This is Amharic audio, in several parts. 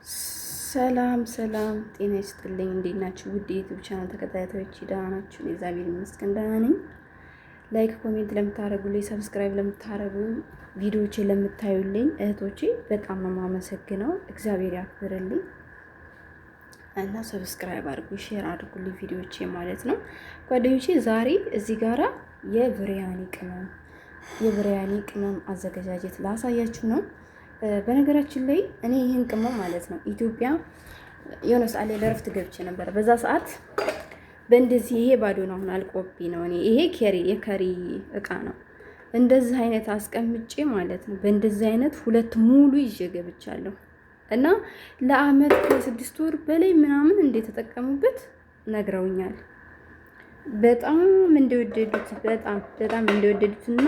ሰላም ሰላም፣ ጤና ይስጥልኝ። እንዴት ናችሁ? ውድ የዩቲዩብ ቻናል ተከታታዮች ደህና ናችሁ? እግዚአብሔር ይመስገን ደህና ነኝ። ላይክ ኮሜንት ለምታረጉልኝ፣ ሰብስክራይብ ለምታረጉ፣ ቪዲዮዎችን ለምታዩልኝ እህቶቼ በጣም ነው የማመሰግነው። እግዚአብሔር ያክብርልኝ እና ሰብስክራይብ አድርጉ፣ ሼር አድርጉልኝ ቪዲዮዎቼ ማለት ነው። ጓደኞቼ ዛሬ እዚህ ጋራ የብሪያኒ ቅመም አዘገጃጀት ላሳያችሁ ነው። በነገራችን ላይ እኔ ይህን ቅመም ማለት ነው ኢትዮጵያ የሆነ ሰዓት ላይ ለረፍት ገብቼ ነበር። በዛ ሰዓት በእንደዚህ ይሄ ባዶ ነው፣ አሁን አልቆብኝ ነው። እኔ ይሄ የከሪ እቃ ነው። እንደዚህ አይነት አስቀምጬ ማለት ነው በእንደዚህ አይነት ሁለት ሙሉ ይዤ ገብቻለሁ እና ለአመት ከ6 ወር በላይ ምናምን እንደተጠቀሙበት ነግረውኛል። በጣም እንደወደዱት በጣም እንደወደዱትና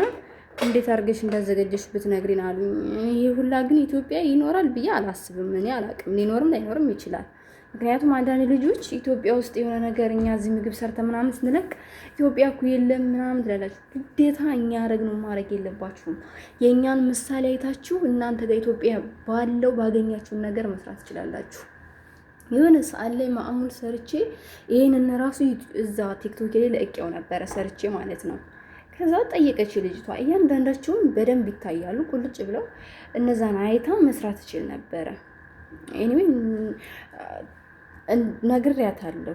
እንዴት አድርገሽ እንዳዘጋጀሽ ብትነግሪን አሉኝ። ይሄ ሁላ ግን ኢትዮጵያ ይኖራል ብዬ አላስብም። እኔ አላቅም፣ ሊኖርም ላይኖርም ይችላል። ምክንያቱም አንዳንድ ልጆች ኢትዮጵያ ውስጥ የሆነ ነገር እኛ እዚህ ምግብ ሰርተ ምናምን ስንለቅ ኢትዮጵያ እኮ የለም ምናምን ትላላችሁ። ግዴታ እኛ ያደረግነው ማድረግ የለባችሁም። የእኛን ምሳሌ አይታችሁ እናንተ ጋር ኢትዮጵያ ባለው ባገኛችሁን ነገር መስራት ትችላላችሁ። የሆነ ሰዓት ላይ ማዕሙል ሰርቼ ይሄንን ራሱ እዛ ቲክቶክ ላይ ለቅቄው ነበረ ሰርቼ ማለት ነው። ከዛ ጠየቀች ልጅቷ። እያንዳንዳቸውን በደንብ ይታያሉ ቁልጭ ብለው፣ እነዛን አይታ መስራት ትችል ነበረ። ኤኒዌይ ነግሬያታለሁ።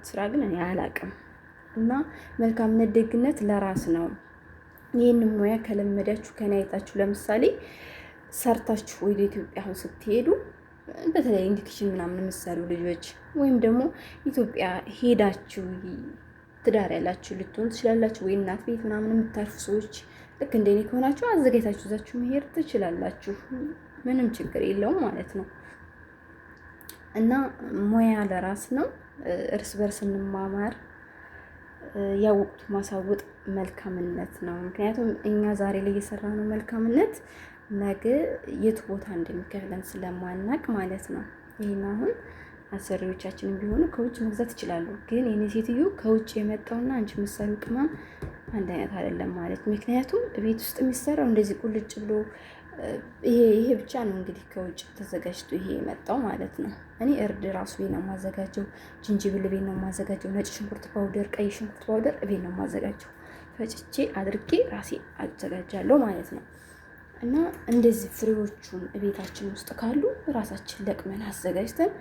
ስራ ግን እኔ አላቅም። እና መልካምነት ደግነት ለራስ ነው። ይህን ሙያ ከለመዳችሁ ከኔ አይታችሁ ለምሳሌ ሰርታችሁ ወደ ኢትዮጵያ አሁን ስትሄዱ በተለይ ኢንዲኬሽን ምናምን የምትሰሩ ልጆች ወይም ደግሞ ኢትዮጵያ ሄዳችሁ ትዳር ያላችሁ ልትሆን ትችላላችሁ፣ ወይ እናት ቤት ምናምን የምታርፉ ሰዎች ልክ እንደኔ ከሆናችሁ አዘጋጅታችሁ ይዛችሁ መሄድ ትችላላችሁ። ምንም ችግር የለውም ማለት ነው። እና ሙያ ለራስ ነው። እርስ በርስ እንማማር። ያወቁት ማሳወጥ መልካምነት ነው። ምክንያቱም እኛ ዛሬ ላይ የሰራነው መልካምነት ነገ የት ቦታ እንደሚከፍለን ስለማናቅ ማለት ነው። ይሄን አሁን አሰሪዎቻችንን ቢሆኑ ከውጭ መግዛት ይችላሉ። ግን የኔ ሴትዮ ከውጭ የመጣውና አንቺ የምትሰሪው ቅመም አንድ አይነት አይደለም ማለት። ምክንያቱም ቤት ውስጥ የሚሰራው እንደዚህ ቁልጭ ብሎ ይሄ ብቻ ነው እንግዲህ ከውጭ ተዘጋጅቶ ይሄ የመጣው ማለት ነው። እኔ እርድ ራሱ ቤት ነው የማዘጋጀው፣ ጅንጅብል ቤት ነው የማዘጋጀው፣ ነጭ ሽንኩርት ፓውደር፣ ቀይ ሽንኩርት ፓውደር ቤት ነው የማዘጋጀው። ፈጭቼ አድርጌ ራሴ አዘጋጃለሁ ማለት ነው። እና እንደዚህ ፍሬዎቹን ቤታችን ውስጥ ካሉ ራሳችን ለቅመን አዘጋጅተን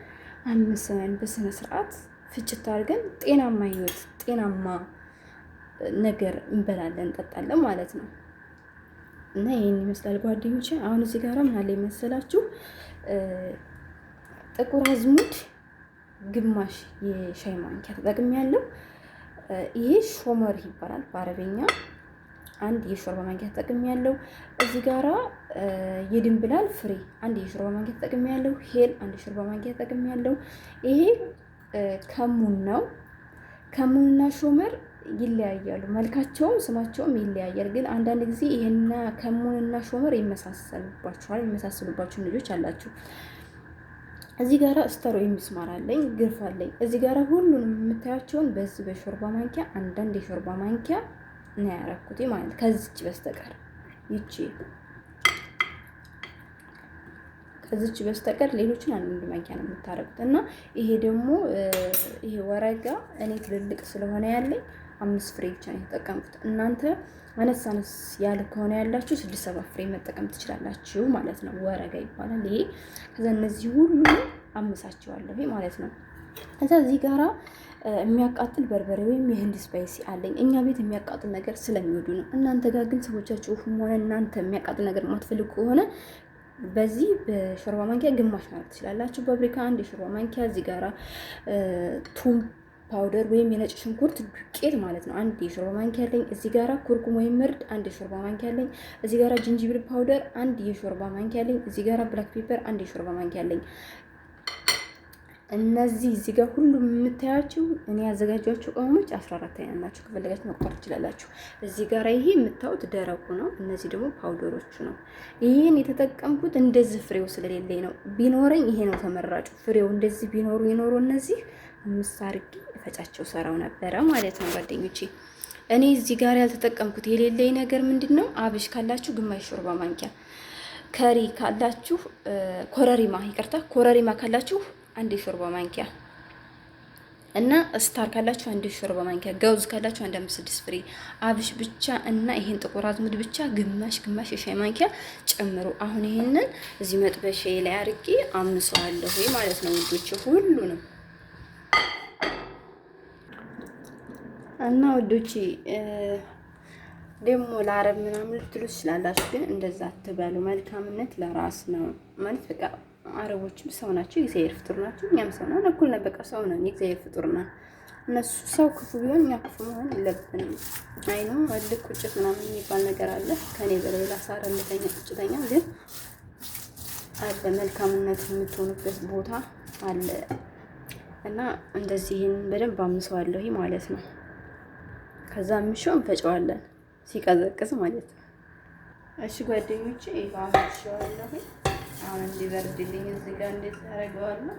አምስለን በስነ ስርዓት ፍጭት አድርገን ጤናማ ህይወት ጤናማ ነገር እንበላለን እንጠጣለን ማለት ነው። እና ይሄን ይመስላል ጓደኞቼ። አሁን እዚህ ጋር ምን አለ መሰላችሁ? ጥቁር አዝሙድ ግማሽ የሻይ ማንኪያ ተጠቅሜያለሁ። ይሄ ሾመር ይባላል በአረበኛ። አንድ የሾርባ ማንኪያ ተጠቅሜያለሁ። እዚህ ጋራ የድንብላል ፍሬ አንድ የሾርባ ማንኪያ ተጠቅሜያለሁ። ሄል አንድ የሾርባ ማንኪያ ተጠቅሜያለሁ። ይሄ ከሙን ነው። ከሙንና ሾመር ይለያያሉ። መልካቸውም ስማቸውም ይለያያል። ግን አንዳንድ ጊዜ ይሄና ከሙንና ሾመር የሚመሳሰሉባችሁ ልጆች አላችሁ። እዚህ ጋራ ስተሮ የሚስማር አለኝ፣ ግርፍ አለኝ። እዚህ ጋራ ሁሉንም የምታያቸውን በዚህ በሾርባ ማንኪያ አንዳንድ የሾርባ ማንኪያ ነው ያደረኩት ማለት ከዚች በስተቀር ከዚች በስተቀር ሌሎችን አንድ ማንኪያ ነው የምታረጉት። እና ይሄ ደግሞ ይሄ ወረጋ እኔ ትልልቅ ስለሆነ ያለኝ 5 ፍሬ ብቻ ነው የተጠቀምኩት። እናንተ አነስ ያለ ከሆነ ያላችሁ 6-7 ፍሬ መጠቀም ትችላላችሁ ማለት ነው። ወረጋ ይባላል ይሄ። ከዛ እነዚህ ሁሉ አምሳቸዋለሁ ማለት ነው። ከዛ እዚህ ጋራ የሚያቃጥል በርበሬ ወይም የህንድ ስፓይሲ አለኝ። እኛ ቤት የሚያቃጥል ነገር ስለሚወዱ ነው። እናንተ ጋር ግን ሰዎቻችሁ ሆነ እናንተ የሚያቃጥል ነገር የማትፈልጉ ከሆነ በዚህ በሾርባ ማንኪያ ግማሽ ማለት ትችላላችሁ። ፓፕሪካ አንድ የሾርባ ማንኪያ፣ እዚህ ጋራ ቱም ፓውደር ወይም የነጭ ሽንኩርት ዱቄት ማለት ነው አንድ የሾርባ ማንኪያ አለኝ። እዚህ ጋራ ኩርኩም ወይም ምርድ አንድ የሾርባ ማንኪያ አለኝ። እዚህ ጋራ ጅንጅብል ፓውደር አንድ የሾርባ ማንኪያ አለኝ። እዚህ ጋራ ብላክ ፔፐር አንድ የሾርባ ማንኪያ አለኝ። እነዚህ እዚህ ጋር ሁሉም የምታያቸው እኔ ያዘጋጇቸው ቅመሞች 14 አይነት ናቸው። ከፈለጋችሁ መቁጠር ትችላላችሁ። እዚህ ጋር ይሄ የምታዩት ደረቁ ነው። እነዚህ ደግሞ ፓውደሮቹ ነው። ይሄን የተጠቀምኩት እንደዚህ ፍሬው ስለሌለኝ ነው። ቢኖረኝ ይሄ ነው ተመራጩ። ፍሬው እንደዚህ ቢኖሩ እነዚህ አርጌ እፈጫቸው ሰራው ነበረ ማለት ነው ጓደኞቼ። እኔ እዚህ ጋር ያልተጠቀምኩት የሌለኝ ነገር ምንድነው? አብሽ ካላችሁ ግማሽ ሾርባ ማንኪያ ከሪ ካላችሁ ኮረሪማ፣ ይቅርታ ኮረሪማ ካላችሁ 1 ሾርባ ማንኪያ እና ስታር ካላችሁ 1 ሾርባ ማንኪያ፣ ገውዝ ካላችሁ 1 5 6 ፍሬ፣ አብሽ ብቻ እና ይሄን ጥቁር አዝሙድ ብቻ ግማሽ የሻይ ማንኪያ ጨምሩ። አሁን ይሄንን እዚህ መጥበሻ ላይ አድርጌ አምሰዋለሁ ማለት ነው ውዶች፣ ሁሉንም እና ውዶች ደግሞ ለአረብ ምናምን ልትሉ ትችላላችሁ፣ ግን እንደዛ አትበሉ። መልካምነት ለራስ ነው ማለት በቃ አረቦችም ሰው ናቸው፣ የእግዚአብሔር ፍጡር ናቸው። እኛም ሰው ነን፣ እኩል ነን። በቃ ሰው ነን፣ የእግዚአብሔር ፍጡር ነን። እነሱ ሰው ክፉ ቢሆን እኛ ክፉ መሆን የለብንም። አይ ነው እልክ ቁጭት ምናምን የሚባል ነገር አለ። ከኔ በላይ ላሳረ እንደተኛ ቁጭተኛ ግን አለ። መልካምነት የምትሆኑበት ቦታ አለ እና እንደዚህ ይሄን በደንብ አምሰዋለሁ ማለት ነው። ከዛ ምሽው እንፈጨዋለን ሲቀዘቅዝ ማለት ነው። እሺ ጓደኞቼ ይባባሽዋለሁ። አሁን እንዲበርድልኝ እዚህ ጋር እንዴት አደርገዋለሁ?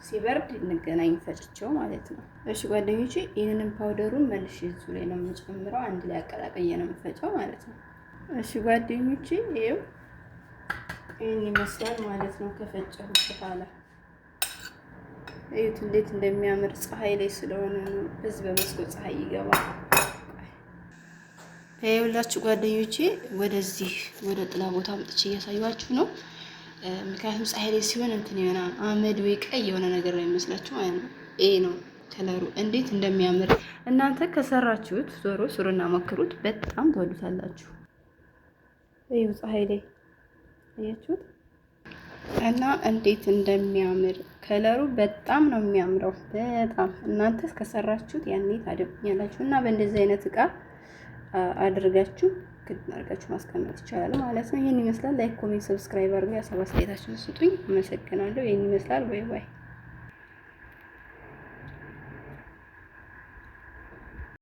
ሲበርድ እንገናኝ ፈጭቸው ማለት ነው። እሺ ጓደኞቼ ይህንን ፓውደሩን መልሼ እዚሁ ላይ ነው የምጨምረው። አንድ ላይ አቀላቅዬ ነው የምፈጨው ማለት ነው። እሺ ጓደኞቼ ይኸው ይህን ይመስላል ማለት ነው ከፈጨሁት በኋላ። እዩት እንዴት እንደሚያምር ፀሐይ ላይ ስለሆነ ነው። በዚህ በመስኮት ፀሐይ ይገባል። ይኸውላችሁ ጓደኞቼ ወደዚህ ወደ ጥላ ቦታ አምጥቼ እያሳዩዋችሁ ነው። ምክንያቱም ፀሐይ ላይ ሲሆን እንትን የሆነ አመድ ወይ ቀይ የሆነ ነገር ነው የሚመስላችሁ ማለት ነው። ይሄ ነው ከለሩ እንዴት እንደሚያምር እናንተ ከሰራችሁት ዞሮ ስሩና ሞክሩት። በጣም ትወዱታላችሁ። ይሄው ፀሐይ ላይ አያችሁት እና እንዴት እንደሚያምር ከለሩ በጣም ነው የሚያምረው። በጣም እናንተ ከሰራችሁት ያኔ ታደብኛላችሁ። እና በእንደዚህ አይነት እቃ አድርጋችሁ አድርጋችሁ ማስቀመጥ ይቻላል ማለት ነው። ይሄን ይመስላል። ላይክ፣ ኮሜንት፣ ሰብስክራይብ አድርጉ። ሀሳብ አስተያየታችሁን ስጡኝ። አመሰግናለሁ። ይሄን ይመስላል። ባይ ባይ።